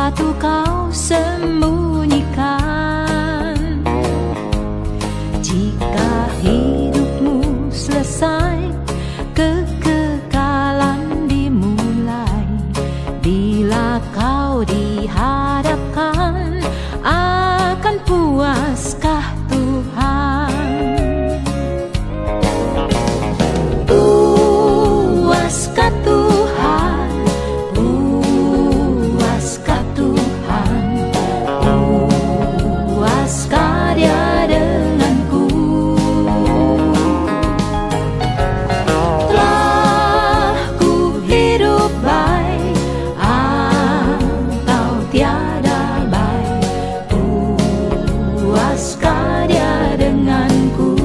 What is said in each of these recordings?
sesuatu kau sembunyikan. Jika hidupmu selesai, kekekalan dimulai. Bila kau dihadapkan, akan puaskah Tuhan? Puaskah Tuhan? Puaskah Tuhan? Puaskah Dia denganku? Telah ku hidup baik atau tiada baik, puaskah Dia denganku?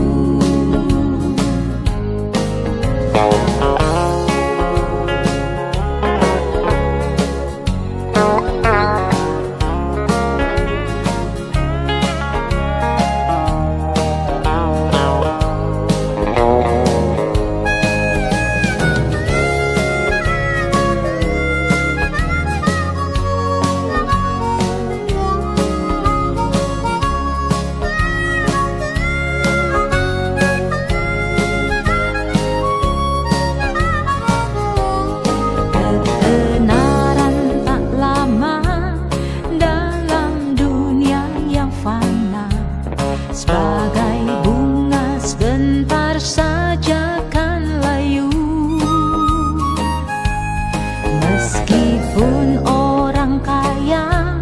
Ketenaran tak lama dalam dunia yang fana, sebagai bunga sebentar saja kan layu. Meskipun orang kaya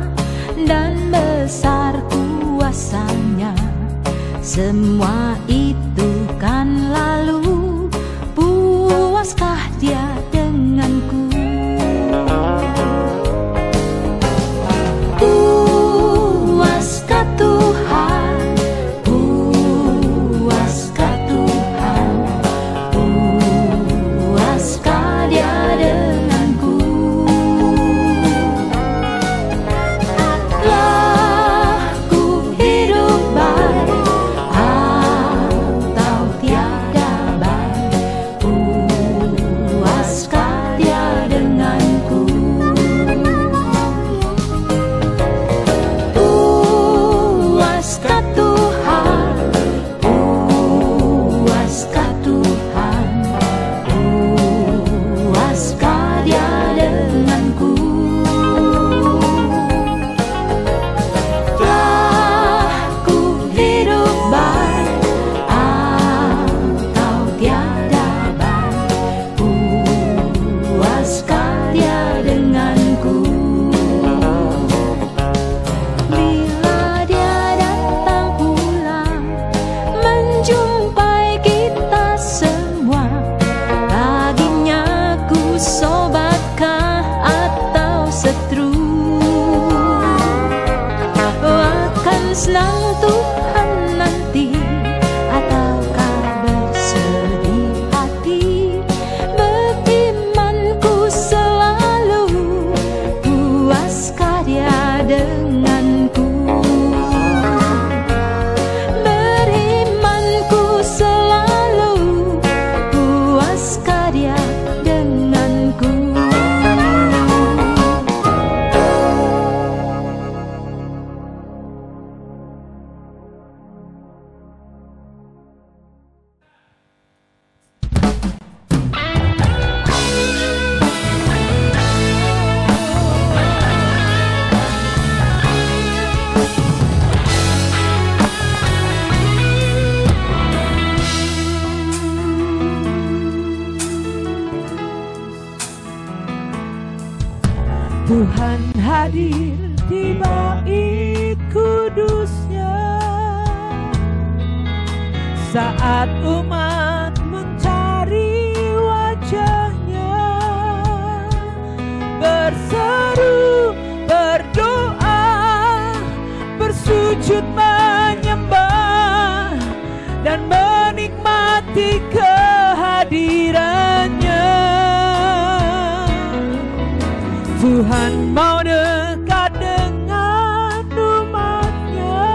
dan besar kuasanya, semua itu kan lalu, puaskah Dia denganku? Puaskah Tuhan? Puaskah Tuhan? Puaskah Dia denganku? Telah ku hidup baik atau tiada baik, puaskah Dia denganku? Puaskah Tuhan? Puaskah Tuhan? Puaskah Dia denganku? Telah ku hidup baik atau tiada baik, puaskah Dia denganku? Bila Dia datang pulang menjumpai kita semua, baginya ku sobatkah atau setru? Akan senang Tuhan nanti ataukah bersedih hati? Berimanku selalu, puaskah Dia denganku? Berimanku selalu, puaskah Dia denganku? Tuhan hadir di bait kudusnya saat umat mencari wajahnya, berseru, berdoa, bersujud menyembah dan menikmati kehadirannya. Tuhan mau dekat dengan umatnya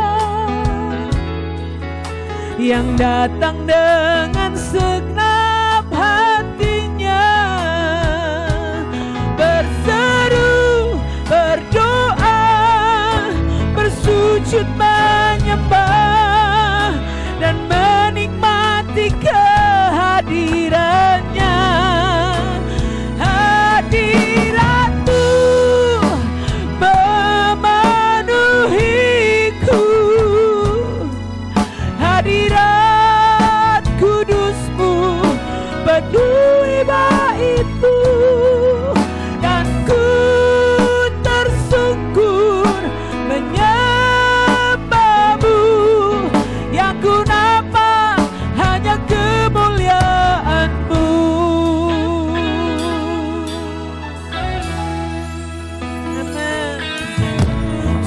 yang datang dengan segenap hatinya, berseru, berdoa,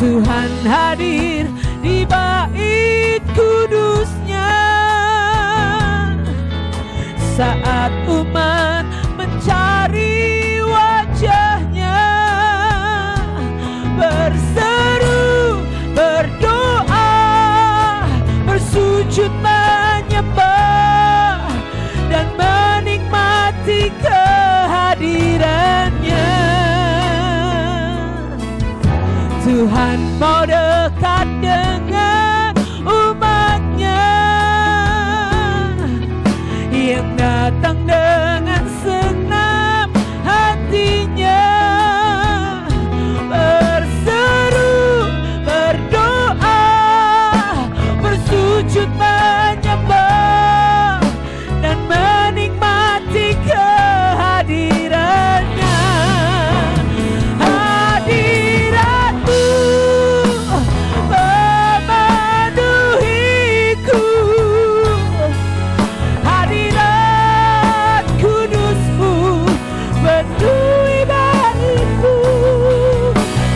Tuhan hadir di bait kudusnya saat umat mencari wajahnya, berseru, berdoa, bersujud menyembah dan menikmati kehadirannya. Tuhan mau dekat dengan umatnya yang datang dengan senang hatinya, berseru, berdoa, bersujud menyembah dan menikmati kehadirannya. Hadiratmu memenuhiku, hadirat kudusmu penuhi baitku,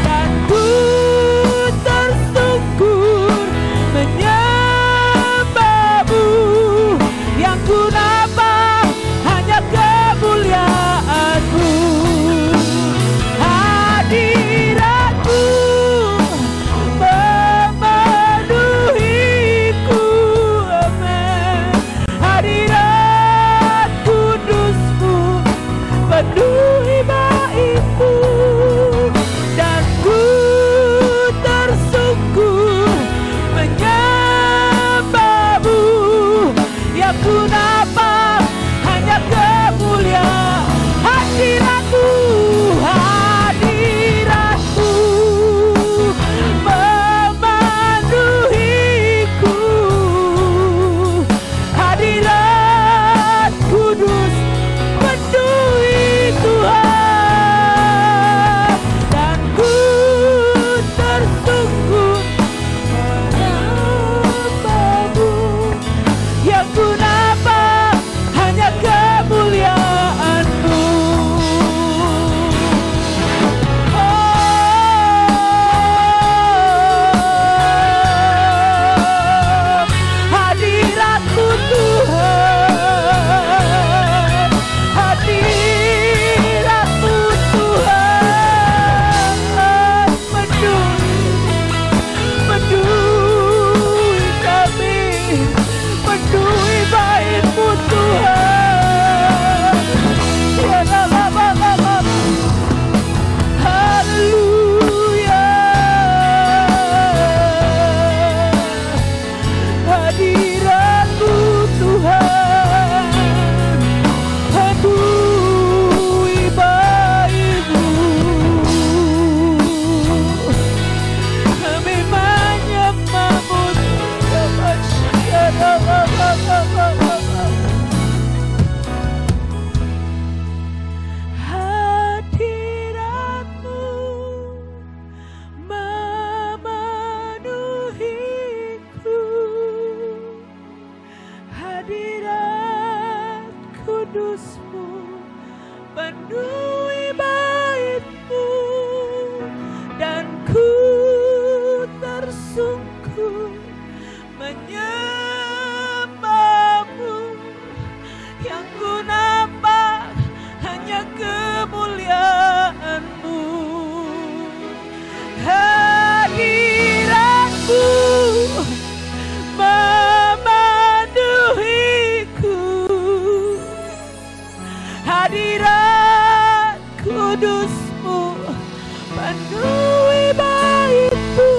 dan ku tersungkur menyembahmu, yang ku nampak hanya kemuliaanmu. Hadiratmu memenuhiku, amin. Hadirat kudusmu penuhi baitku, dan ku tersungkur menyembahmu, yang ku nampak hanya kemuliaan. Hadiratmu, hadiratmu memenuhiku, hadirat kudus penuhi Tuhan, dan ku tersungkur menyembahmu, yang ku nampak hanya kemuliaanmu. Hadiratmu Tuhan, hadiratmu Tuhan penuhi kami, penuhi baitmu Tuhan. Ya Allah, haleluya. Hadiratmu Tuhan penuhi baitmu, kami menyembahmu. Hadiratmu memenuhiku, hadirat kudusmu penuhi baitmu, dan ku tersungkur menyembahmu, yang ku nampak hanya kemuliaanmu. Hadiratmu memenuhiku, hadirat kudusmu penuhi baitmu,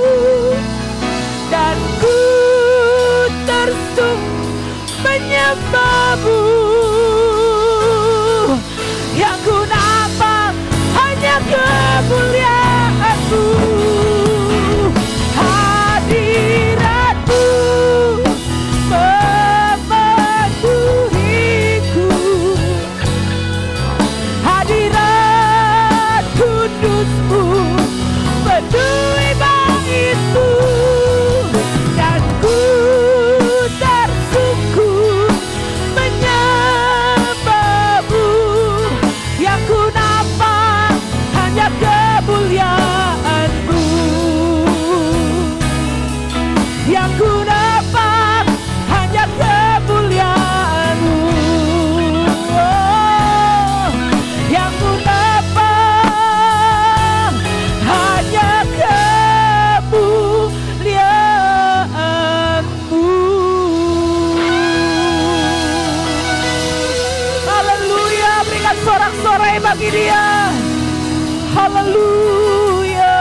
dan ku tersungkur menyembahmu, yang ku nampak hanya kemuliaanmu. Hadiratmu memenuhiku, hadirat kudusmu penuhi baitmu, dan ku tersungkur menyembahmu, Haleluya.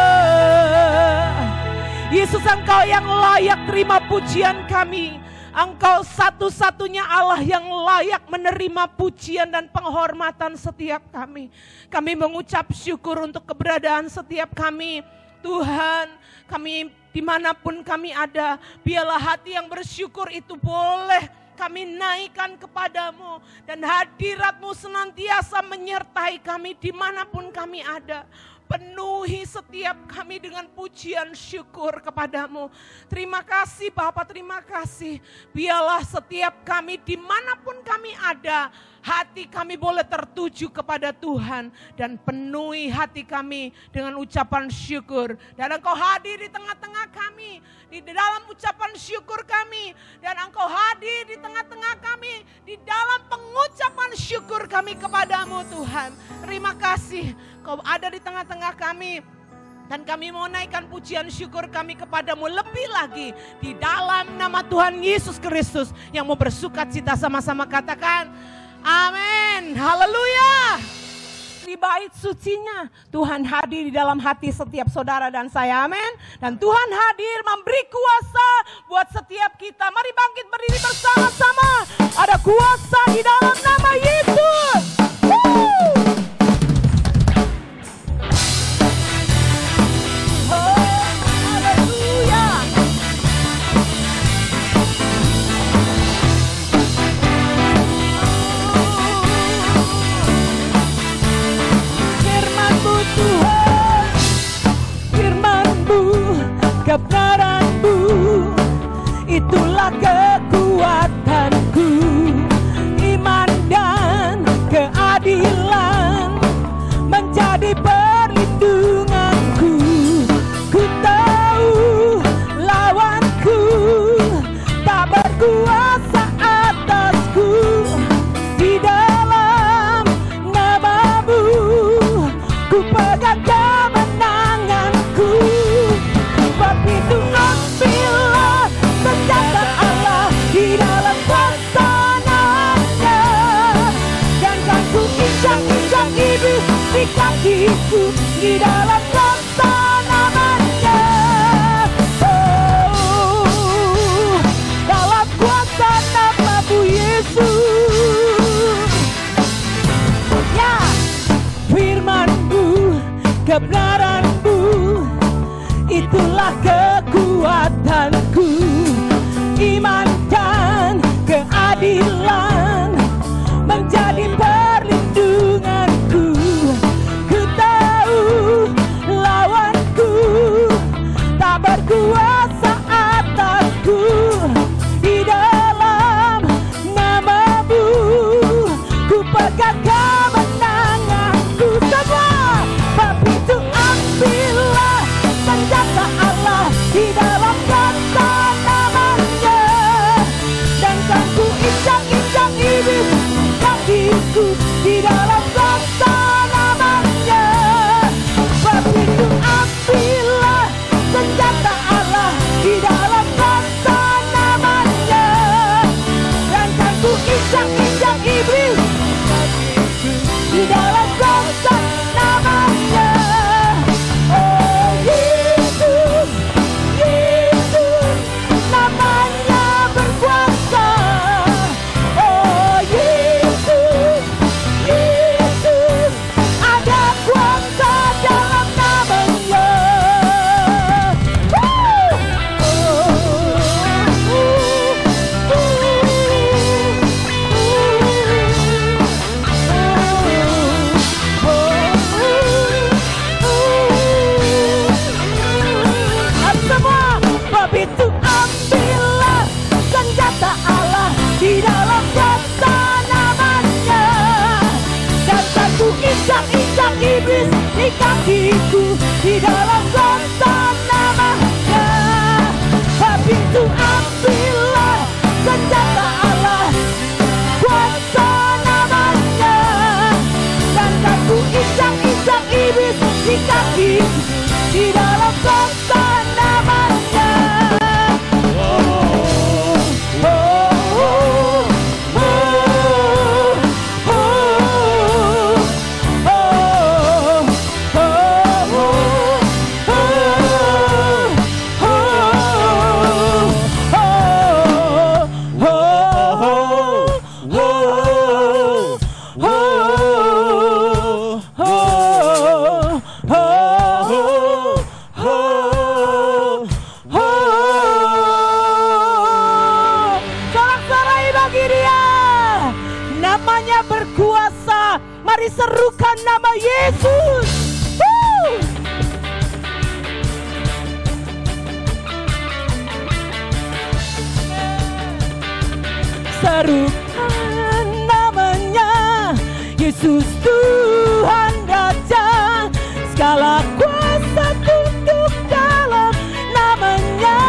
Yesus, Engkau yang layak terima pujian kami. Engkau satu-satunya Allah yang layak menerima pujian dan penghormatan setiap kami. Kami mengucap syukur untuk keberadaan setiap kami. Tuhan, kami dimanapun kami ada, biarlah hati yang bersyukur itu boleh kami naikkan kepadamu. Dan hadirat-Mu senantiasa menyertai kami dimanapun kami ada. Penuhi setiap kami dengan pujian syukur kepadamu. Terima kasih Bapa, terima kasih. Biarlah setiap kami dimanapun kami ada, hati kami boleh tertuju kepada Tuhan. Dan penuhi hati kami dengan ucapan syukur. Dan Engkau hadir di tengah-tengah kami, di dalam ucapan syukur kami. Dan Engkau hadir di tengah-tengah kami, di dalam pengucapan syukur kami kepadamu Tuhan. Terima kasih Kau ada di tengah-tengah kami. Dan kami mau naikkan pujian syukur kami kepadamu lebih lagi. Di dalam nama Tuhan Yesus Kristus yang mau bersukacita sama-sama katakan amin. Haleluya. Di bait sucinya Tuhan hadir di dalam hati setiap saudara dan saya, amin. Dan Tuhan hadir memberi kuasa buat setiap kita. Mari bangkit berdiri bersama-sama. Ada kuasa di dalam nama Yesus. Kebenaran-Mu itulah kekuatanku, iman dan keadilan menjadi perlindunganku. Ku tahu lawanku tak berkuasa atasku, di dalam nama-Mu ku pegang kemenanganku. Sebab itu ambillah senjata Allah di dalam kuasa nama-Nya, dan kan ku injak-injak iblis di kakiku di dalam kuasa nama-Nya. Oh, dalam kuasa nama-Mu Yesus. Ya, firman-Mu, kebenaran-Mu itulah kekuatanku, iman dan keadilan menjadi perlindunganku. Ku tahu lawanku tak berkuasa atasku, di dalam nama-Mu ku pegang kemenanganku semua. Sebab itu ambillah senjata Allah di dalam kuasa nama-Nya, dan kan ku injak-injak iblis kakiku di dalam kuasa nama-Nya. Sebab itu ambillah senjata Allah di dalam kuasa nama-Nya, dan kan ku injak-injak iblis kakiku di dalam kuasa nama-Nya. Oh Yesus, Yesus, namanya berkuasa. Oh Yesus, Yesus, ada kuasa dalam nama-Nya. Semua, sebab itu ambillah senjata Allah di dalam kuasa nama-Nya, dan kan ku injak-injak iblis di kakiku di dalam kuasa nama-Nya. Sebab itu ambillah senjata Allah, kuasa nama-Nya, dan kan ku injak-injak iblis di kakiku di dalam kuasa nama-Nya. Oh, serukan namanya, Yesus Tuhan Raja. Segala kuasa tunduk dalam namanya.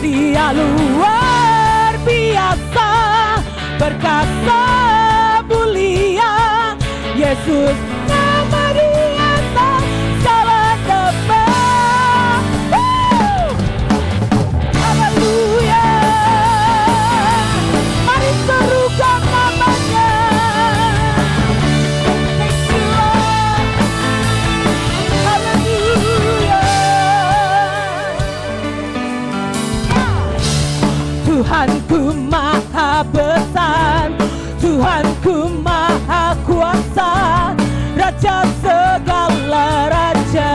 Dia luar biasa, perkasa, mulia, Yesus nama di atas segala nama. Haleluya. Mari serukan namanya. Thank you, Lord. Haleluya. Tuhanku maha besar, Tuhanku maha kuasa, Raja segala raja.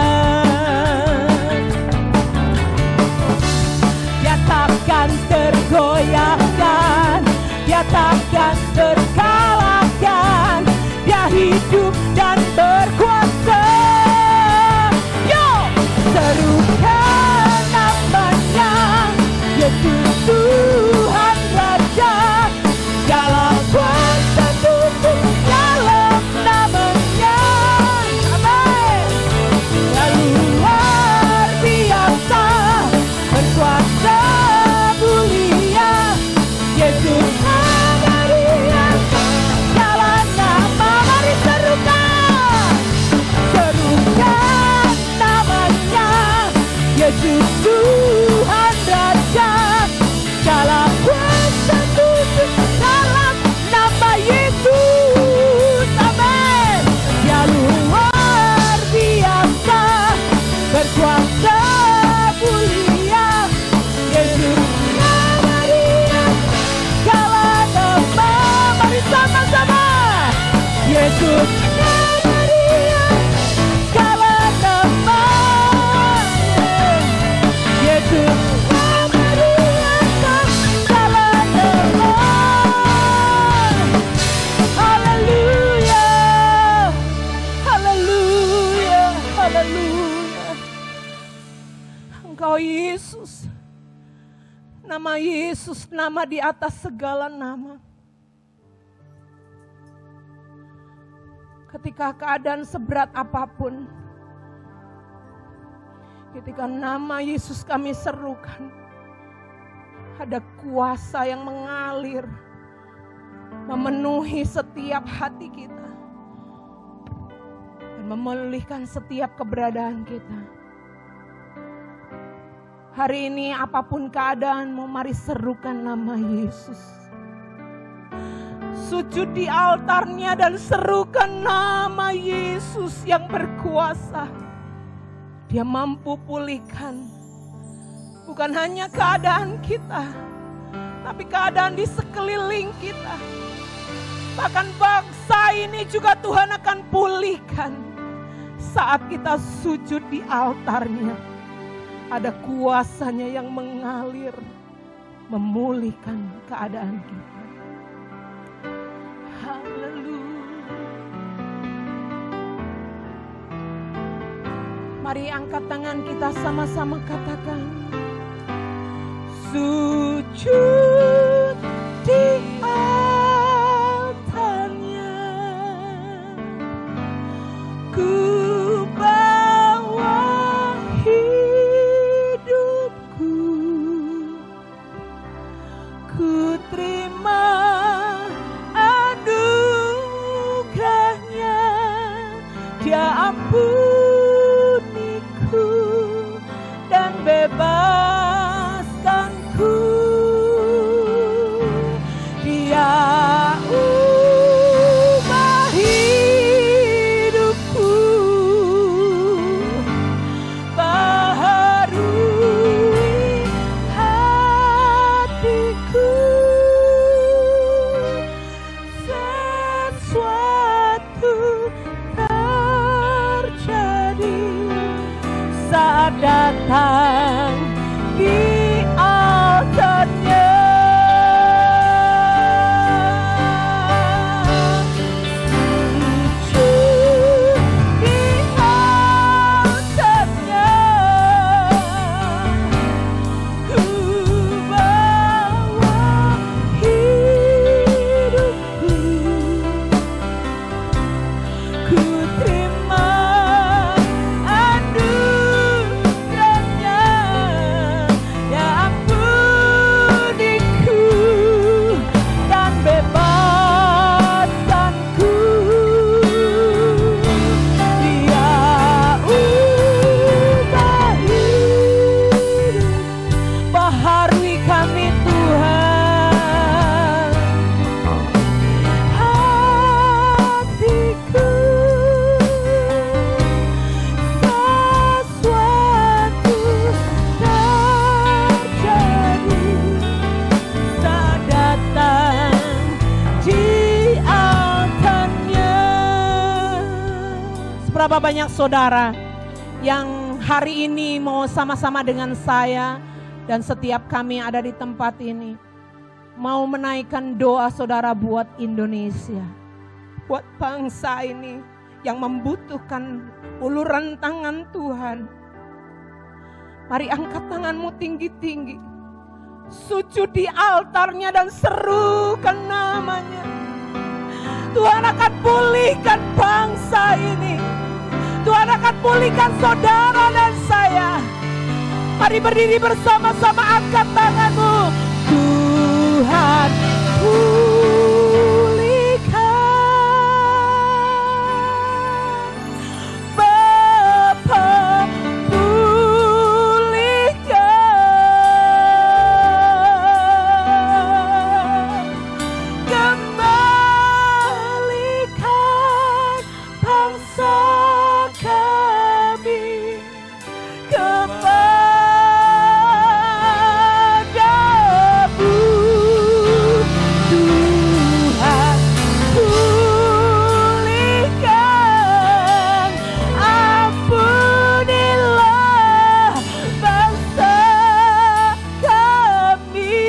Dia takkan tergoyahkan, dia takkan terkalahkan, dia hidup dan berkuasa. Yo, serukan namanya, Yesus Tuhan Raja. Segala kuasa tunduk dalam namanya. Amin. Dia luar biasa, berkuasa, mulia, Yesus nama di atas segala nama. Mari serukan, serukan namanya, Yesus Tuhan Raja. Segala kuasa tunduk dalam nama Yesus. Amin. Dia luar biasa, berkuasa, mulia, Yesus nama dia segala nama. Mari sama-sama, Yesus nama dia segala nama. Yesus nama dia segala nama. Haleluya, haleluya, haleluya. Engkau Yesus, nama Yesus, nama di atas segala nama. Ketika keadaan seberat apapun, ketika nama Yesus kami serukan, ada kuasa yang mengalir, memenuhi setiap hati kita, dan memulihkan setiap keberadaan kita. Hari ini apapun keadaanmu, mari serukan nama Yesus. Sujud di altarnya dan serukan nama Yesus yang berkuasa. Dia mampu pulihkan bukan hanya keadaan kita, tapi keadaan di sekeliling kita. Bahkan bangsa ini juga Tuhan akan pulihkan saat kita sujud di altarnya. Ada kuasanya yang mengalir, memulihkan keadaan kita. Haleluya. Mari angkat tangan kita sama-sama katakan, sujud di altarnya, ku bawa hidupku, ku terima anugerahnya, Dia ampuniku dan bebaskanku. Dia ubah hidupku, baharui hatiku. Sesuatu terjadi saat datang di altarnya. Sujud di altarnya, ku bawa Berapa banyak saudara yang hari ini mau sama-sama dengan saya dan setiap kami yang ada di tempat ini mau menaikkan doa saudara buat Indonesia, buat bangsa ini yang membutuhkan uluran tangan Tuhan. Mari angkat tanganmu tinggi-tinggi, sujud di altarnya dan serukan namanya. Tuhan akan pulihkan bangsa ini. Tuhan akan pulihkan saudara dan saya. Mari berdiri bersama-sama, angkat tanganmu. Tuhan pulihkan, Bapa pulihkan, kembalikan bangsa kami kepadamu. Tuhan pulihkan, ampunilah bangsa kami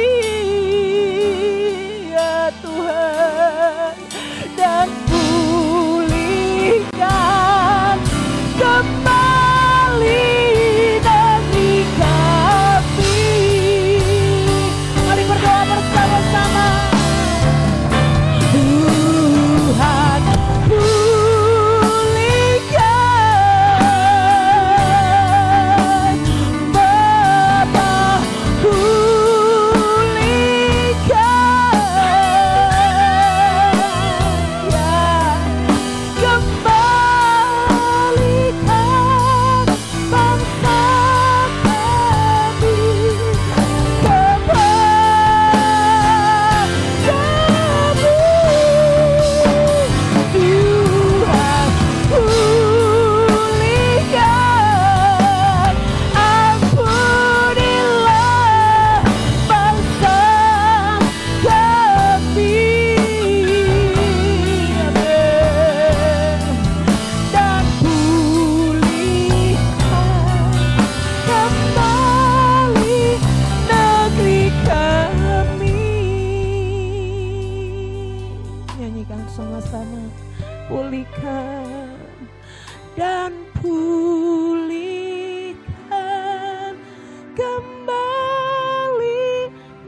ya Tuhan, dan pulihkan kembali negeri kami. Mari berdoa bersama-sama. Tuhan pulihkan, Bapa pulihkan, ya, kembalikan bangsa kami kepadamu. Tuhan pulihkan, ampunilah bangsa kami. Amin. Dan pulihkan kembali negeri kami. Nyanyikan sama-sama. Pulihkan dan pulihkan kembali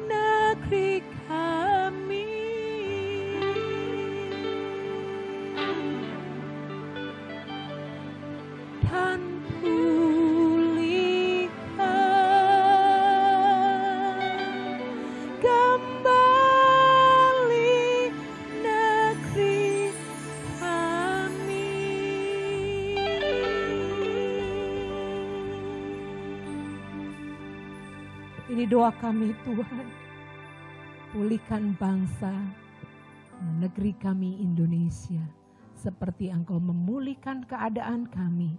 negeri kami. Dan pulihkan kembali negeri kami. Ini doa kami Tuhan, pulihkan bangsa negeri kami Indonesia. Seperti Engkau memulihkan keadaan kami,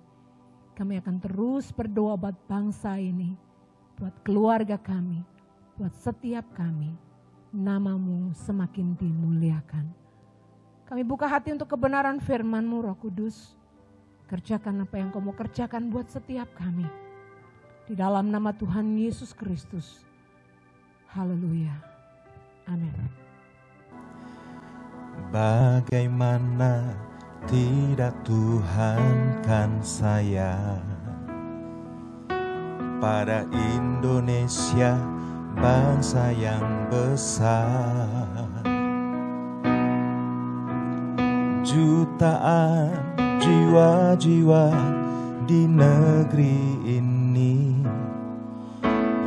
kami akan terus berdoa buat bangsa ini, buat keluarga kami, buat setiap kami. Nama-Mu semakin dimuliakan. Kami buka hati untuk kebenaran firman-Mu, Roh Kudus. Kerjakan apa yang Kau mau kerjakan buat setiap kami. Di dalam nama Tuhan Yesus Kristus. Haleluya. Amin. Bagaimana tidak Tuhan kan saya pada Indonesia, bangsa yang besar. Jutaan jiwa-jiwa di negeri ini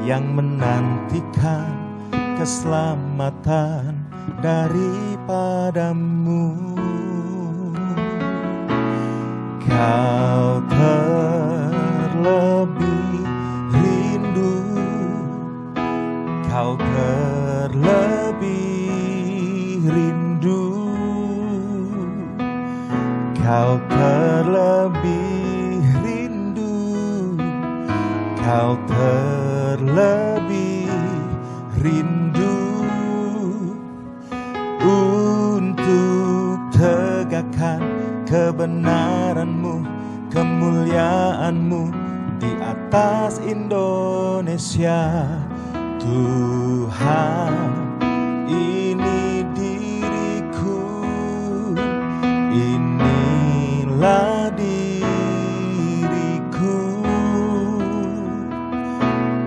yang menantikan keselamatan daripada-Mu. Kau terlebih rindu, Kau terlebih rindu, Kau terlebih rindu, Kau terlebih rindu untuk tegakkan kebenaran-Mu, kemuliaan-Mu di atas Indonesia. Tuhan, ini diriku, inilah diriku.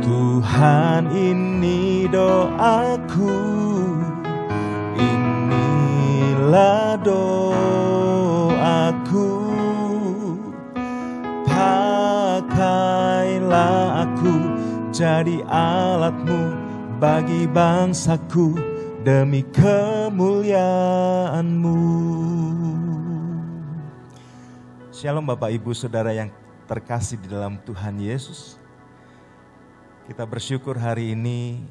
Tuhan, ini doaku, inilah doaku. Pakailah aku jadi alat-Mu bagi bangsaku demi kemuliaan-Mu. Shalom Bapak Ibu Saudara yang terkasih di dalam Tuhan Yesus. Kita bersyukur hari ini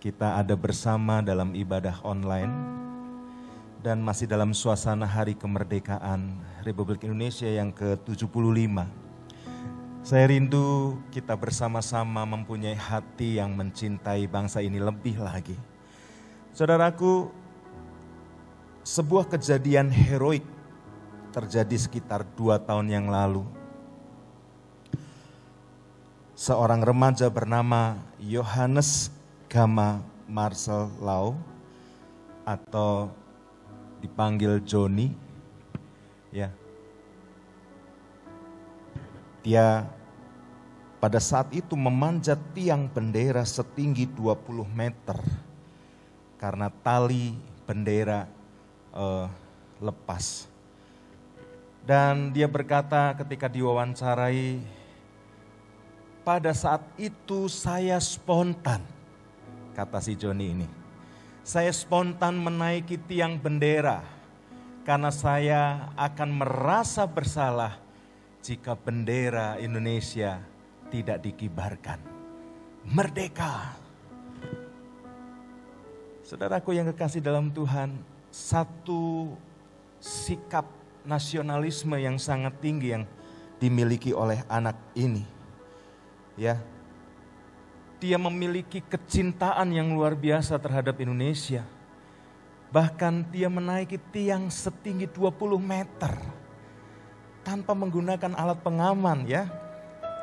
kita ada bersama dalam ibadah online dan masih dalam suasana Hari Kemerdekaan Republik Indonesia yang ke-75. Saya rindu kita bersama-sama mempunyai hati yang mencintai bangsa ini lebih lagi. Saudaraku, sebuah kejadian heroik terjadi sekitar 2 tahun yang lalu. Seorang remaja bernama Johannes Gama Marcel Lau atau dipanggil Joni, ya. Dia pada saat itu memanjat tiang bendera setinggi 20 meter karena tali bendera lepas. Dan dia berkata ketika diwawancarai, pada saat itu saya spontan, kata si Joni ini, saya spontan menaiki tiang bendera karena saya akan merasa bersalah jika bendera Indonesia tidak dikibarkan. Merdeka. Saudaraku yang kekasih dalam Tuhan, satu sikap nasionalisme yang sangat tinggi yang dimiliki oleh anak ini. Ya. Dia memiliki kecintaan yang luar biasa terhadap Indonesia. Bahkan dia menaiki tiang setinggi 20 meter tanpa menggunakan alat pengaman, ya.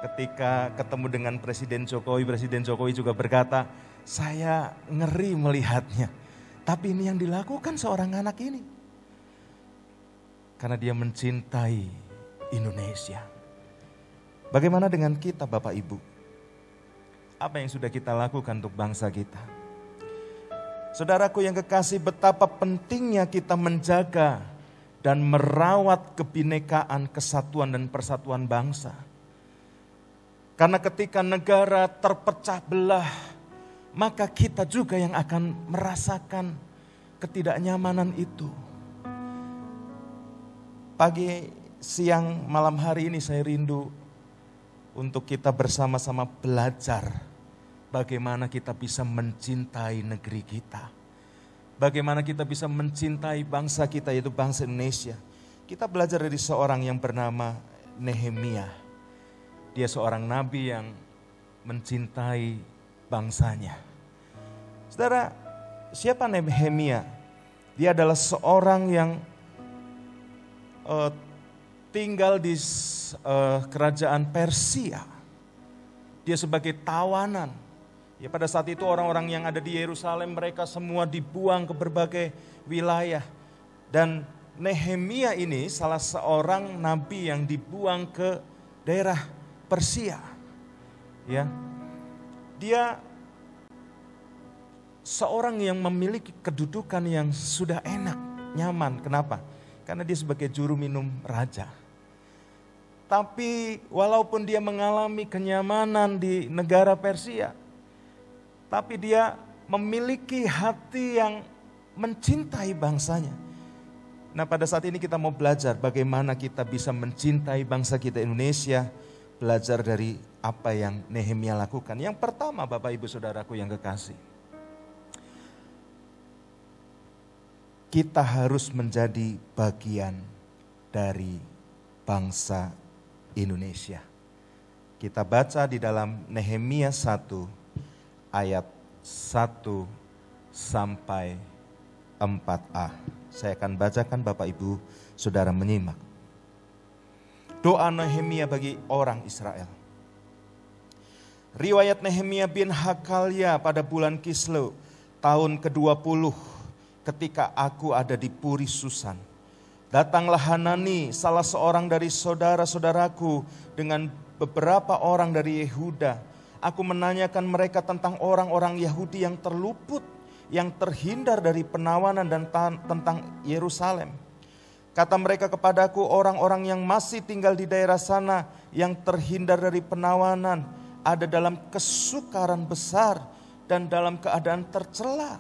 Ketika ketemu dengan Presiden Jokowi juga berkata, saya ngeri melihatnya. Tapi ini yang dilakukan seorang anak ini. Karena dia mencintai Indonesia. Bagaimana dengan kita Bapak Ibu? Apa yang sudah kita lakukan untuk bangsa kita? Saudaraku yang kekasih, betapa pentingnya kita menjaga dan merawat kebinekaan, kesatuan dan persatuan bangsa. Karena ketika negara terpecah belah, maka kita juga yang akan merasakan ketidaknyamanan itu. Pagi, siang, malam hari ini saya rindu untuk kita bersama-sama belajar bagaimana kita bisa mencintai negeri kita. Bagaimana kita bisa mencintai bangsa kita, yaitu bangsa Indonesia. Kita belajar dari seorang yang bernama Nehemia. Dia seorang nabi yang mencintai bangsanya. Saudara, siapa Nehemia? Dia adalah seorang yang tinggal di kerajaan Persia. Dia sebagai tawanan. Ya, pada saat itu orang-orang yang ada di Yerusalem mereka semua dibuang ke berbagai wilayah. Dan Nehemia ini salah seorang nabi yang dibuang ke daerah Persia. Ya. Dia seorang yang memiliki kedudukan yang sudah enak, nyaman. Kenapa? Karena dia sebagai juru minum raja. Tapi walaupun dia mengalami kenyamanan di negara Persia, tapi dia memiliki hati yang mencintai bangsanya. Nah, pada saat ini kita mau belajar bagaimana kita bisa mencintai bangsa kita Indonesia, belajar dari apa yang Nehemia lakukan. Yang pertama, Bapak Ibu Saudaraku yang kekasih, kita harus menjadi bagian dari bangsa Indonesia. Kita baca di dalam Nehemia 1 ayat 1 sampai 4a. Saya akan bacakan, Bapak Ibu Saudara menyimak. Doa Nehemia bagi orang Israel. Riwayat Nehemia bin Hakalia pada bulan Kislew tahun ke-20 ketika aku ada di Puri Susan. Datanglah Hanani, salah seorang dari saudara-saudaraku dengan beberapa orang dari Yehuda. Aku menanyakan mereka tentang orang-orang Yahudi yang terluput, yang terhindar dari penawanan dan tentang Yerusalem. Kata mereka kepadaku, orang-orang yang masih tinggal di daerah sana yang terhindar dari penawanan ada dalam kesukaran besar dan dalam keadaan tercela.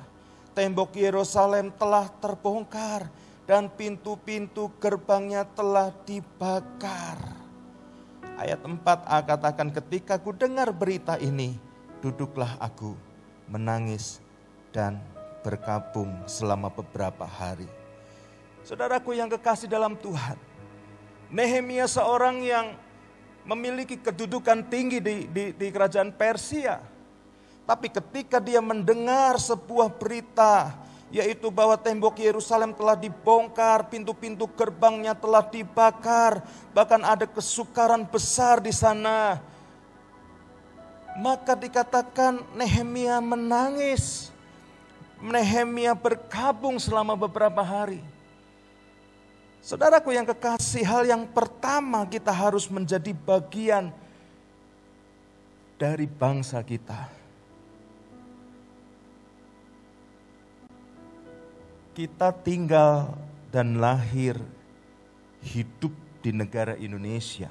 Tembok Yerusalem telah terbongkar dan pintu-pintu gerbangnya telah dibakar. Ayat 4a katakan, ketika ku dengar berita ini, duduklah aku menangis dan berkabung selama beberapa hari. Saudaraku yang kekasih dalam Tuhan, Nehemia seorang yang memiliki kedudukan tinggi di kerajaan Persia. Tapi ketika dia mendengar sebuah berita, yaitu bahwa tembok Yerusalem telah dibongkar, pintu-pintu gerbangnya telah dibakar, bahkan ada kesukaran besar di sana, maka dikatakan Nehemia menangis. Nehemia berkabung selama beberapa hari. Saudaraku yang kekasih, hal yang pertama kita harus menjadi bagian dari bangsa kita. Kita tinggal dan lahir hidup di negara Indonesia.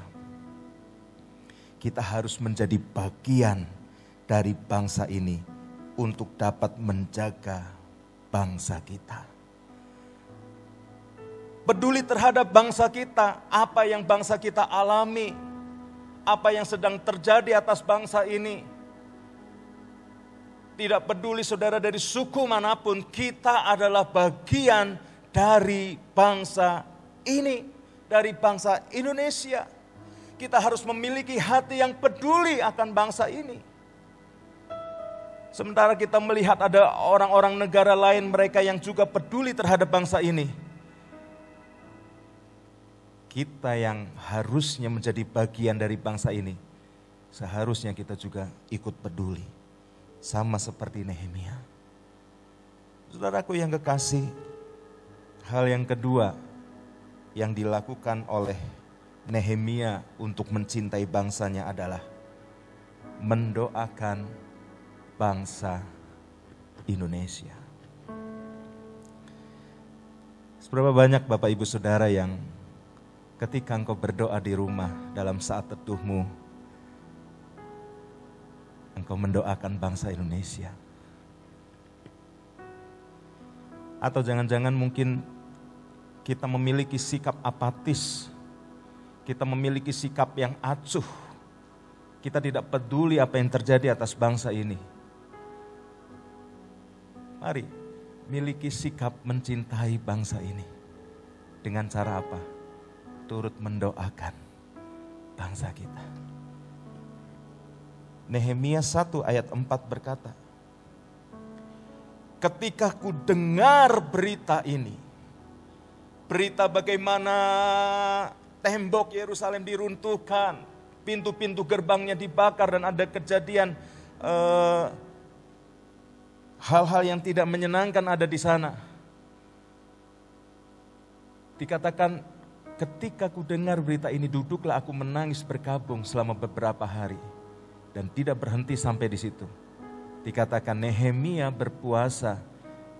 Kita harus menjadi bagian dari bangsa ini untuk dapat menjaga bangsa kita. Peduli terhadap bangsa kita, apa yang bangsa kita alami, apa yang sedang terjadi atas bangsa ini. Tidak peduli saudara dari suku manapun, kita adalah bagian dari bangsa ini, dari bangsa Indonesia. Kita harus memiliki hati yang peduli akan bangsa ini. Sementara kita melihat ada orang-orang negara lain, mereka yang juga peduli terhadap bangsa ini. Kita yang harusnya menjadi bagian dari bangsa ini, seharusnya kita juga ikut peduli. Sama seperti Nehemia. Saudaraku yang kekasih, hal yang kedua yang dilakukan oleh Nehemia untuk mencintai bangsanya adalah mendoakan bangsa Indonesia. Seberapa banyak Bapak Ibu Saudara yang ketika engkau berdoa di rumah dalam saat teduhmu, engkau mendoakan bangsa Indonesia? Atau jangan-jangan mungkin kita memiliki sikap apatis, kita memiliki sikap yang acuh, kita tidak peduli apa yang terjadi atas bangsa ini. Mari miliki sikap mencintai bangsa ini. Dengan cara apa? Turut mendoakan bangsa kita. Nehemia 1 ayat 4 berkata, ketika ku dengar berita ini, berita bagaimana tembok Yerusalem diruntuhkan, pintu-pintu gerbangnya dibakar dan ada kejadian hal-hal yang tidak menyenangkan ada di sana. Dikatakan, ketika ku dengar berita ini, duduklah aku menangis berkabung selama beberapa hari. Dan tidak berhenti sampai di situ. Dikatakan Nehemia berpuasa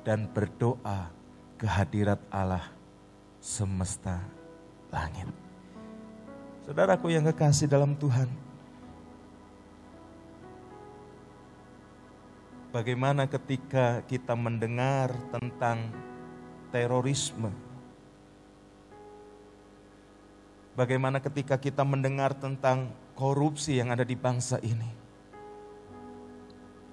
dan berdoa ke hadirat Allah semesta langit. Saudaraku yang kekasih dalam Tuhan, bagaimana ketika kita mendengar tentang terorisme? Bagaimana ketika kita mendengar tentang korupsi yang ada di bangsa ini?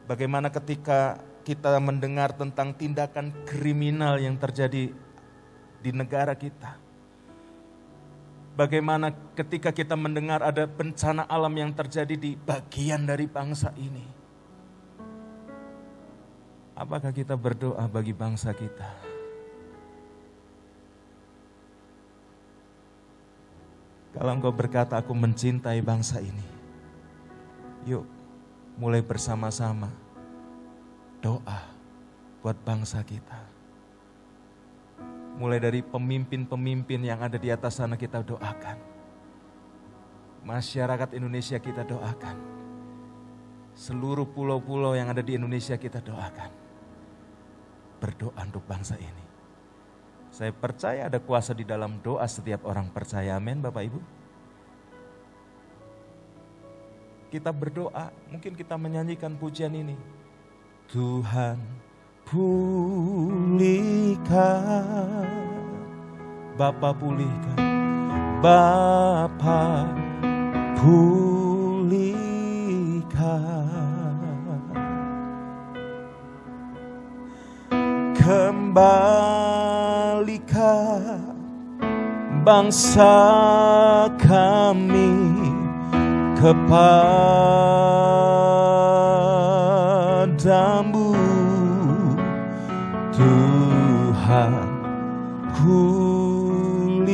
Bagaimana ketika kita mendengar tentang tindakan kriminal yang terjadi di negara kita? Bagaimana ketika kita mendengar ada bencana alam yang terjadi di bagian dari bangsa ini? Apakah kita berdoa bagi bangsa kita? Kalau engkau berkata, aku mencintai bangsa ini, yuk mulai bersama-sama doa buat bangsa kita. Mulai dari pemimpin-pemimpin yang ada di atas sana kita doakan. Masyarakat Indonesia kita doakan. Seluruh pulau-pulau yang ada di Indonesia kita doakan. Berdoa untuk bangsa ini. Saya percaya ada kuasa di dalam doa setiap orang percaya. Amin Bapak Ibu. Kita berdoa, mungkin kita menyanyikan pujian ini. Tuhan pulihkan, Bapa pulihkan, Bapa pulihkan, kembalikan bangsa kami kepadamu. Tuhan pulihkan,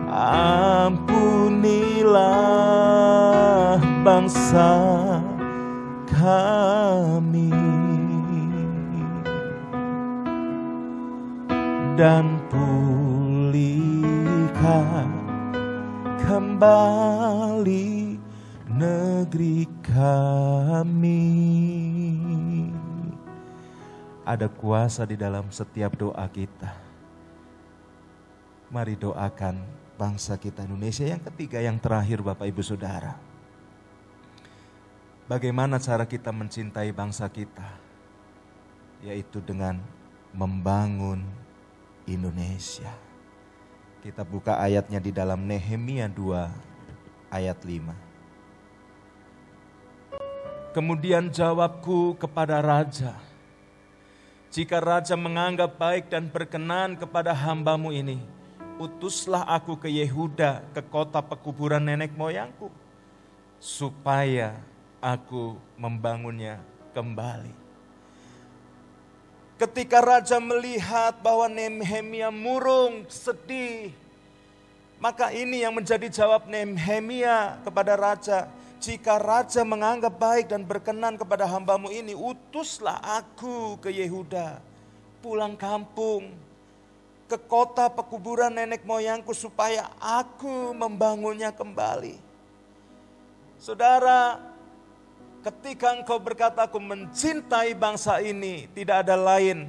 ampunilah bangsa kami, dan pulihkan kembali negeri kami. Ada kuasa di dalam setiap doa kita. Mari doakan bangsa kita Indonesia. Yang ketiga, yang terakhir Bapak Ibu Saudara. Bagaimana cara kita mencintai bangsa kita? Yaitu dengan membangun Indonesia. Kita buka ayatnya di dalam Nehemia 2 ayat 5. Kemudian jawabku kepada raja, jika raja menganggap baik dan berkenan kepada hambamu ini, utuslah aku ke Yehuda, ke kota pekuburan nenek moyangku, supaya aku membangunnya kembali. Ketika raja melihat bahwa Nehemia murung, sedih, maka ini yang menjadi jawab Nehemia kepada raja. Jika raja menganggap baik dan berkenan kepada hambamu ini, utuslah aku ke Yehuda, pulang kampung, ke kota pekuburan nenek moyangku, supaya aku membangunnya kembali. Saudara, ketika engkau berkata aku mencintai bangsa ini, tidak ada lain.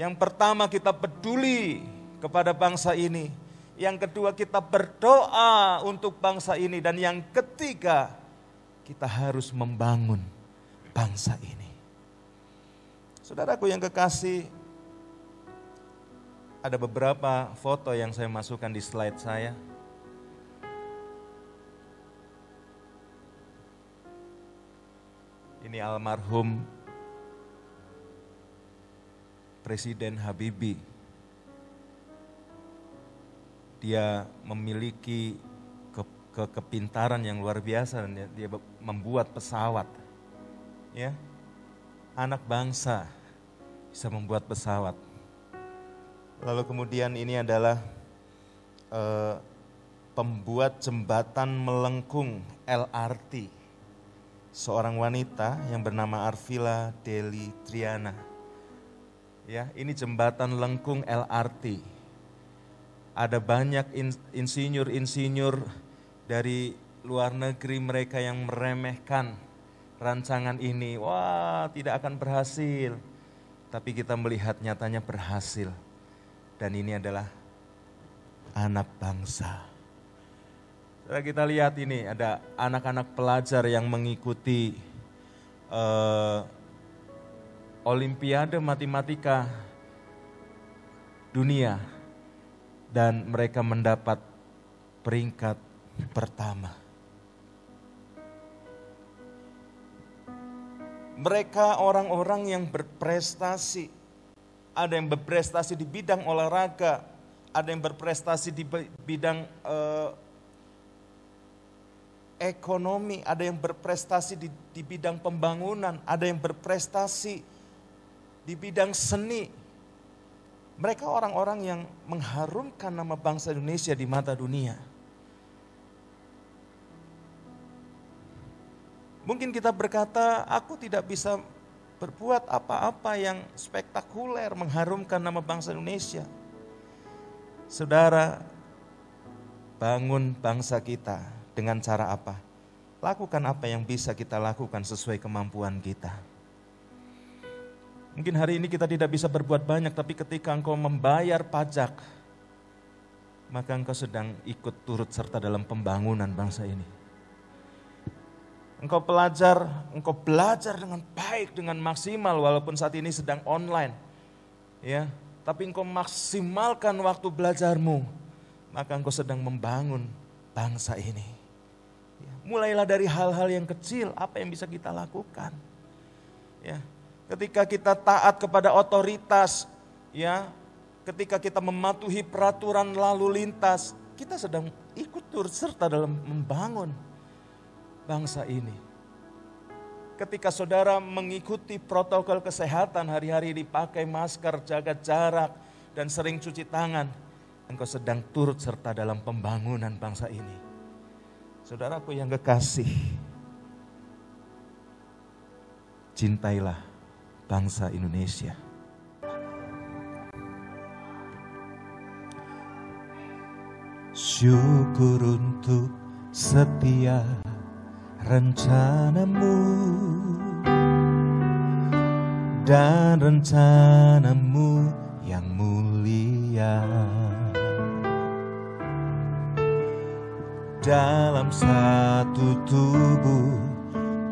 Yang pertama, kita peduli kepada bangsa ini. Yang kedua, kita berdoa untuk bangsa ini. Dan yang ketiga, kita harus membangun bangsa ini. Saudaraku yang kekasih, ada beberapa foto yang saya masukkan di slide saya. Ini almarhum Presiden Habibie. Dia memiliki kepintaran yang luar biasa, dan dia membuat pesawat. Ya, anak bangsa bisa membuat pesawat. Lalu kemudian ini adalah pembuat jembatan melengkung LRT. Seorang wanita yang bernama Arvila Deli Triana. Ya, ini jembatan lengkung LRT. Ada banyak insinyur-insinyur dari luar negeri, mereka yang meremehkan rancangan ini. Wah, tidak akan berhasil. Tapi kita melihat nyatanya berhasil. Dan ini adalah anak bangsa. Setelah kita lihat ini, ada anak-anak pelajar yang mengikuti Olimpiade Matematika Dunia. Dan mereka mendapat peringkat pertama. Mereka orang-orang yang berprestasi. Ada yang berprestasi di bidang olahraga, ada yang berprestasi di bidang ekonomi, ada yang berprestasi di bidang pembangunan, ada yang berprestasi di bidang seni. Mereka orang-orang yang mengharumkan nama bangsa Indonesia di mata dunia. Mungkin kita berkata, aku tidak bisa berbuat apa-apa yang spektakuler mengharumkan nama bangsa Indonesia. Saudara, bangun bangsa kita dengan cara apa? Lakukan apa yang bisa kita lakukan sesuai kemampuan kita. Mungkin hari ini kita tidak bisa berbuat banyak, tapi ketika engkau membayar pajak, maka engkau sedang ikut turut serta dalam pembangunan bangsa ini. Engkau belajar dengan baik, dengan maksimal, walaupun saat ini sedang online. Ya, tapi engkau maksimalkan waktu belajarmu, maka engkau sedang membangun bangsa ini. Ya, mulailah dari hal-hal yang kecil, apa yang bisa kita lakukan. Ya, ketika kita taat kepada otoritas, ya, ketika kita mematuhi peraturan lalu lintas, kita sedang ikut turut serta dalam membangun bangsa ini. Ketika saudara mengikuti protokol kesehatan, hari-hari dipakai masker, jaga jarak, dan sering cuci tangan, engkau sedang turut serta dalam pembangunan bangsa ini. Saudaraku yang kekasih, cintailah bangsa Indonesia. Syukur untuk setiap rencanamu dan rencanamu yang mulia. Dalam satu tubuh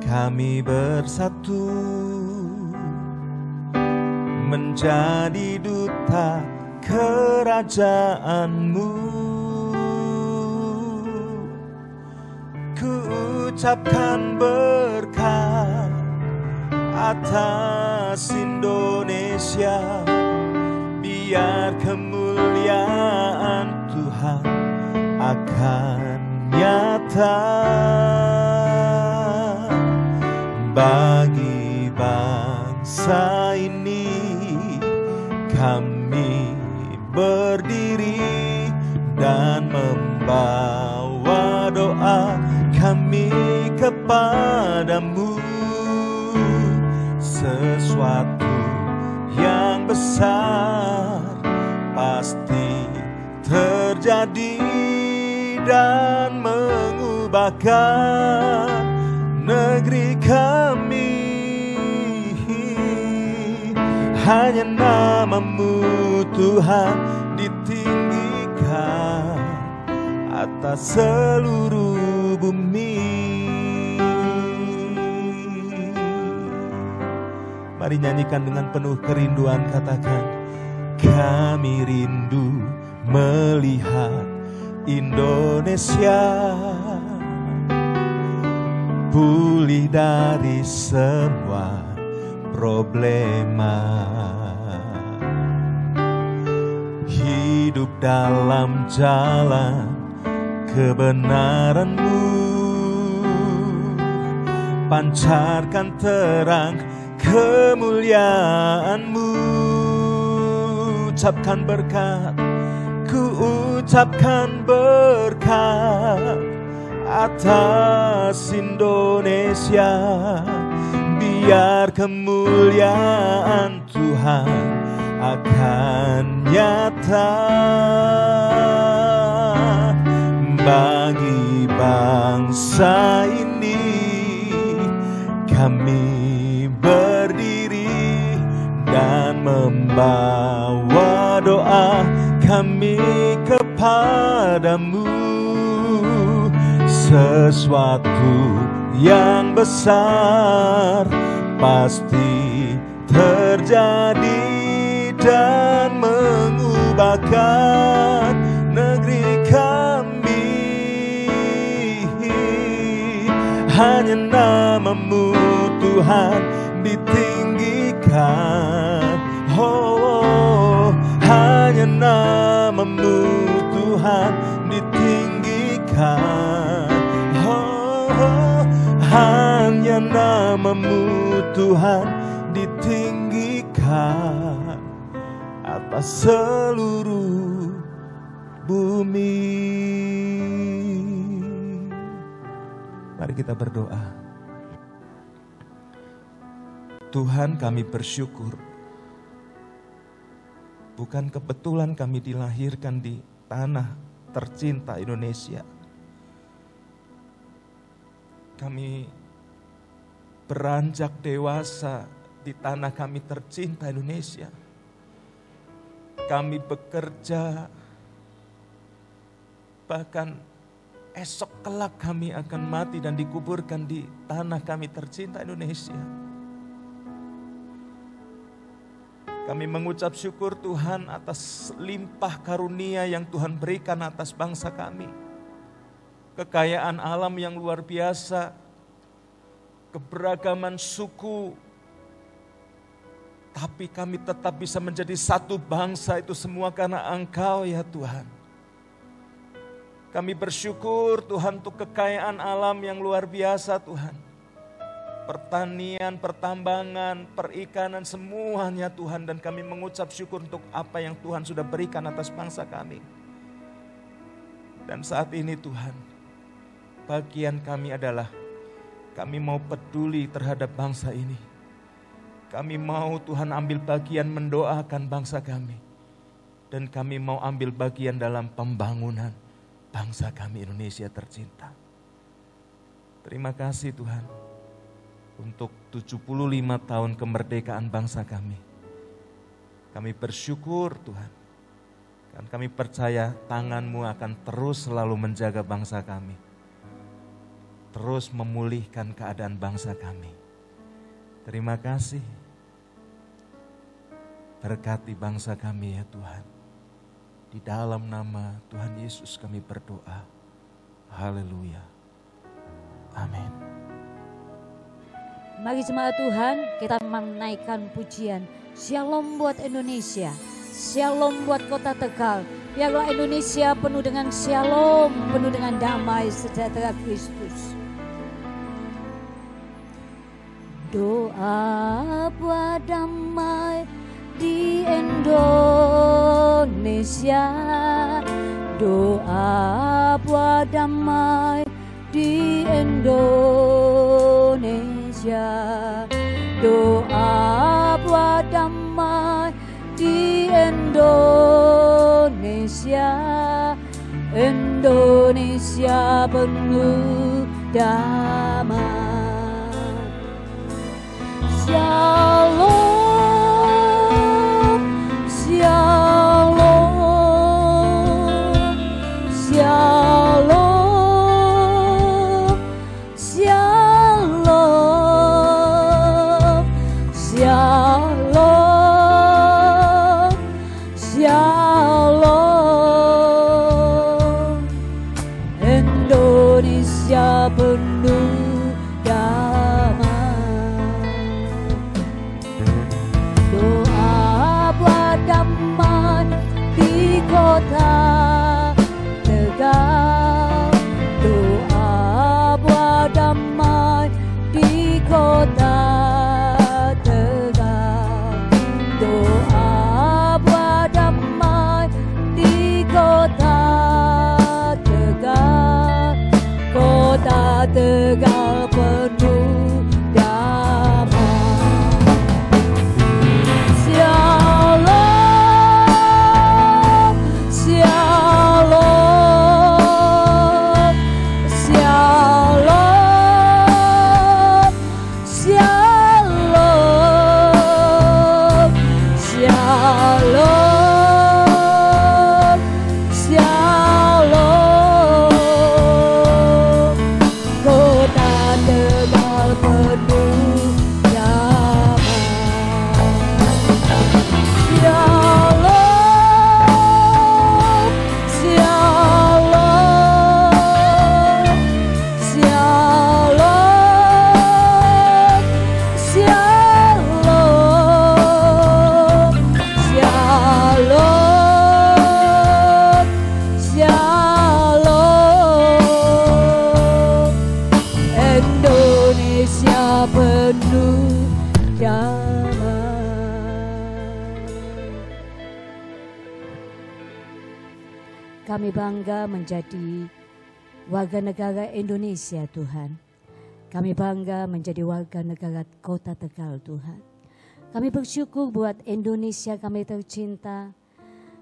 kami bersatu, menjadi duta kerajaanmu. Ku ucapkan berkat atas Indonesia, biar kemuliaan Tuhan akan nyata bagi bangsa ini. Kami berdiri dan membawa doa kami kepadamu. Sesuatu yang besar pasti terjadi dan mengubahkan negeri kami. Hanya namamu Tuhan ditinggikan atas seluruh bumi. Mari nyanyikan dengan penuh kerinduan, katakan, kami rindu melihat Indonesia pulih dari semua problema, hidup dalam jalan kebenaran-Mu, pancarkan terang kemuliaan-Mu. Ucapkan berkat, ku ucapkan berkat atas Indonesia, biar kemuliaan Tuhan akan nyata bagi bangsa ini. Kami berdiri dan membawa doa kami kepadamu. Sesuatu yang besar pasti terjadi dan mengubahkan negeri kami. Hanya namamu Tuhan ditinggikan. Oh, hanya namamu Tuhan ditinggikan. Oh, hanya namamu Tuhan ditinggikan atas seluruh bumi. Mari kita berdoa. Tuhan, kami bersyukur. Bukan kebetulan kami dilahirkan di tanah tercinta Indonesia. Kami beranjak dewasa di tanah kami tercinta Indonesia. Kami bekerja, bahkan esok kelak kami akan mati dan dikuburkan di tanah kami tercinta Indonesia. Kami mengucap syukur Tuhan atas limpah karunia yang Tuhan berikan atas bangsa kami. Kekayaan alam yang luar biasa, keberagaman suku, tapi kami tetap bisa menjadi satu bangsa, itu semua karena Engkau ya Tuhan. Kami bersyukur Tuhan untuk kekayaan alam yang luar biasa Tuhan. Pertanian, pertambangan, perikanan, semuanya Tuhan. Dan kami mengucap syukur untuk apa yang Tuhan sudah berikan atas bangsa kami. Dan saat ini Tuhan, bagian kami adalah kami mau peduli terhadap bangsa ini. Kami mau Tuhan ambil bagian mendoakan bangsa kami. Dan kami mau ambil bagian dalam pembangunan bangsa kami Indonesia tercinta. Terima kasih Tuhan untuk 75 tahun kemerdekaan bangsa kami. Kami bersyukur Tuhan. Dan kami percaya tangan-Mu akan terus selalu menjaga bangsa kami. Terus memulihkan keadaan bangsa kami. Terima kasih. Berkati bangsa kami ya Tuhan. Di dalam nama Tuhan Yesus kami berdoa. Haleluya. Amin. Mari jemaat Tuhan, kita menaikkan pujian. Shalom buat Indonesia, shalom buat kota Tegal. Biarlah Indonesia penuh dengan shalom, penuh dengan damai sejahtera Kristus. Doa buat damai di Indonesia. Doa buat damai di Indonesia. Doa buat damai di Indonesia. Indonesia penuh damai. Shalom, shalom, shalom, shalom, shalom, shalom. Indonesia penuh damai. Doa buat damai di kota Tegal. Doa buat damai di kota Tegal. Doa buat damai di kota Tegal. Kota Tegal penuh damai. Shalom, shalom, shalom, shalom, shalom, shalom. Kota kami bangga menjadi warga negara Indonesia Tuhan. Kami bangga menjadi warga negara Kota Tegal Tuhan. Kami bersyukur buat Indonesia kami tercinta.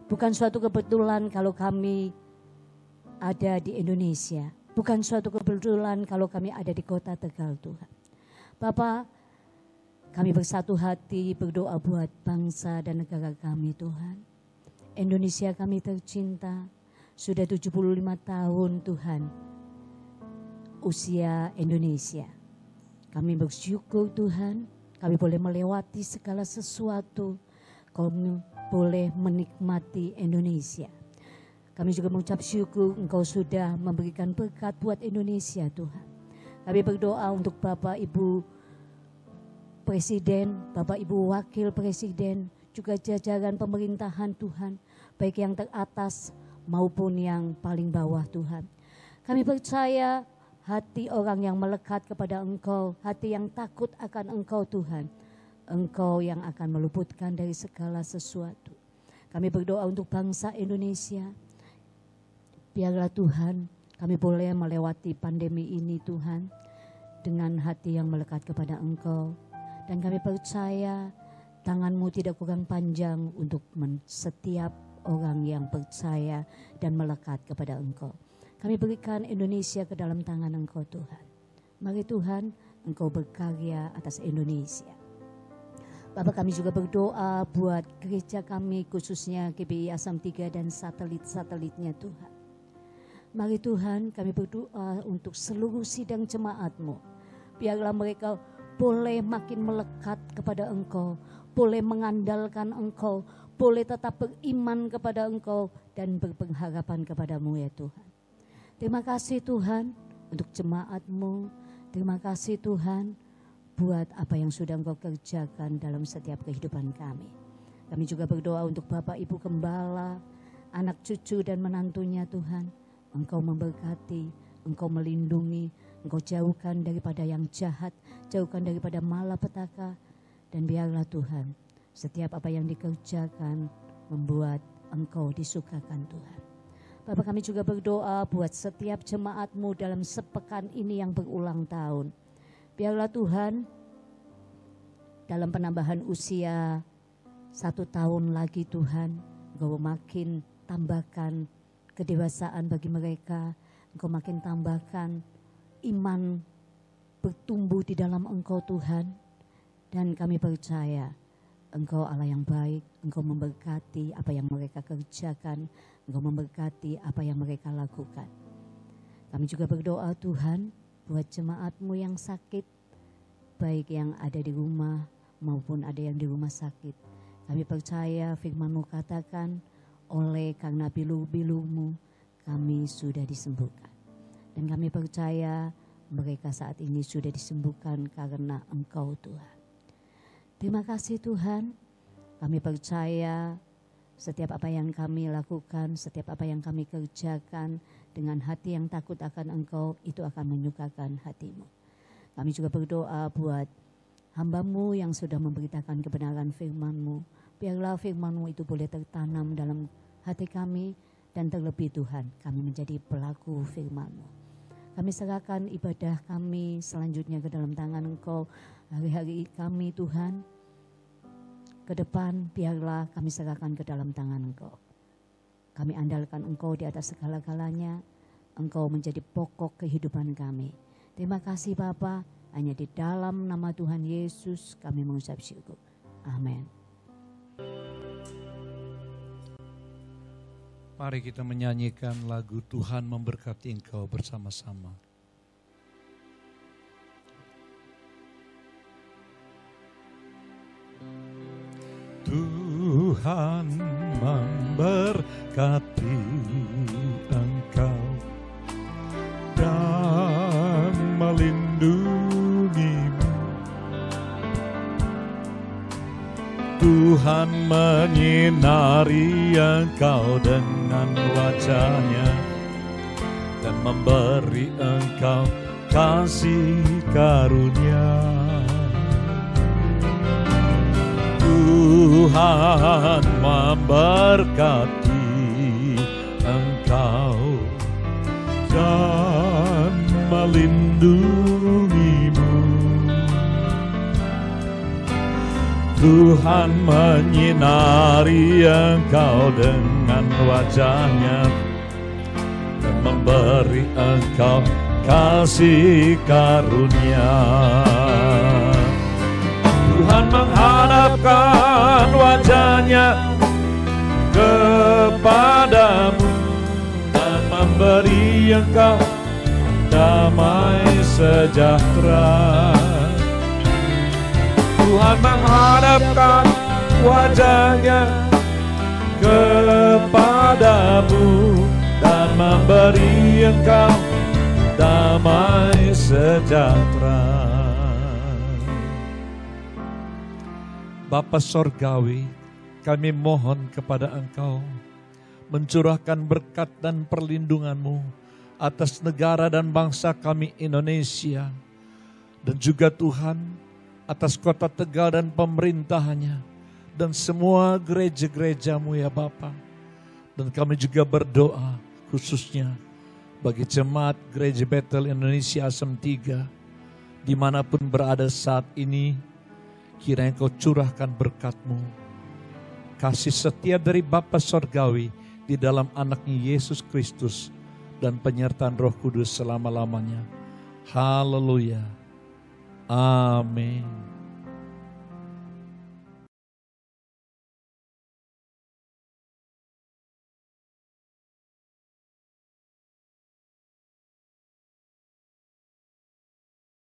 Bukan suatu kebetulan kalau kami ada di Indonesia. Bukan suatu kebetulan kalau kami ada di Kota Tegal Tuhan. Bapa, kami bersatu hati berdoa buat bangsa dan negara kami Tuhan. Indonesia kami tercinta. Sudah 75 tahun Tuhan usia Indonesia. Kami bersyukur Tuhan, kami boleh melewati segala sesuatu, kami boleh menikmati Indonesia. Kami juga mengucap syukur Engkau sudah memberikan berkat buat Indonesia Tuhan. Kami berdoa untuk Bapak Ibu Presiden, Bapak Ibu Wakil Presiden, juga jajaran pemerintahan Tuhan, baik yang teratas maupun yang paling bawah Tuhan. Kami percaya hati orang yang melekat kepada Engkau, hati yang takut akan Engkau Tuhan, Engkau yang akan meluputkan dari segala sesuatu. Kami berdoa untuk bangsa Indonesia. Biarlah Tuhan kami boleh melewati pandemi ini Tuhan dengan hati yang melekat kepada Engkau. Dan kami percaya tangan-Mu tidak kurang panjang untuk setiap orang yang percaya dan melekat kepada Engkau. Kami berikan Indonesia ke dalam tangan Engkau Tuhan. Mari Tuhan, Engkau berkarya atas Indonesia. Bapak, kami juga berdoa buat gereja kami, khususnya GBI Asam 3 dan satelit-satelitnya Tuhan. Mari Tuhan, kami berdoa untuk seluruh sidang jemaat-Mu. Biarlah mereka boleh makin melekat kepada Engkau, boleh mengandalkan Engkau, boleh tetap beriman kepada Engkau dan berpengharapan kepada-Mu ya Tuhan. Terima kasih Tuhan untuk jemaat-Mu. Terima kasih Tuhan buat apa yang sudah Engkau kerjakan dalam setiap kehidupan kami. Kami juga berdoa untuk Bapak Ibu Gembala, anak cucu dan menantunya Tuhan. Engkau memberkati, Engkau melindungi, Engkau jauhkan daripada yang jahat, jauhkan daripada malapetaka. Dan biarlah Tuhan, setiap apa yang dikerjakan membuat Engkau disukakan Tuhan. Bapak, kami juga berdoa buat setiap jemaat-Mu dalam sepekan ini yang berulang tahun. Biarlah Tuhan dalam penambahan usia 1 tahun lagi Tuhan, Engkau makin tambahkan kedewasaan bagi mereka, Engkau makin tambahkan iman bertumbuh di dalam Engkau Tuhan. Dan kami percaya Engkau Allah yang baik, Engkau memberkati apa yang mereka kerjakan, Engkau memberkati apa yang mereka lakukan. Kami juga berdoa Tuhan buat jemaat-Mu yang sakit, baik yang ada di rumah maupun ada yang di rumah sakit. Kami percaya firman-Mu katakan, oleh karena pilu-pilu-Mu kami sudah disembuhkan. Dan kami percaya mereka saat ini sudah disembuhkan karena Engkau Tuhan. Terima kasih Tuhan, kami percaya setiap apa yang kami lakukan, setiap apa yang kami kerjakan dengan hati yang takut akan Engkau, itu akan menyukakan hati-Mu. Kami juga berdoa buat hamba-Mu yang sudah memberitakan kebenaran firman-Mu. Biarlah firman-Mu itu boleh tertanam dalam hati kami, dan terlebih Tuhan, kami menjadi pelaku firman-Mu. Kami serahkan ibadah kami selanjutnya ke dalam tangan Engkau. Hari-hari kami Tuhan, ke depan biarlah kami serahkan ke dalam tangan Engkau. Kami andalkan Engkau di atas segala-galanya. Engkau menjadi pokok kehidupan kami. Terima kasih Bapa, hanya di dalam nama Tuhan Yesus kami mengucap syukur. Amin. Mari kita menyanyikan lagu Tuhan Memberkati Engkau bersama-sama. Tuhan memberkati engkau dan melindungimu. Tuhan menyinari engkau dengan wajah-Nya dan memberi engkau kasih karunia. Tuhan memberkati engkau dan melindungimu. Tuhan menyinari engkau dengan wajah-Nya dan memberi engkau kasih karunia. Tuhan menghadapkan wajah-Nya kepadamu dan memberi engkau damai sejahtera. Tuhan menghadapkan wajah-Nya kepadamu dan memberi engkau damai sejahtera. Bapa Sorgawi, kami mohon kepada Engkau mencurahkan berkat dan perlindungan-Mu atas negara dan bangsa kami Indonesia, dan juga Tuhan atas kota Tegal dan pemerintahannya dan semua gereja-gereja-Mu ya Bapa. Dan kami juga berdoa khususnya bagi jemaat Gereja Betel Indonesia Asem 3 dimanapun berada saat ini, kiranya Engkau curahkan berkat-Mu, kasih setia dari Bapa Sorgawi di dalam anaknya Yesus Kristus dan penyertaan Roh Kudus selama-lamanya. Haleluya. Amin.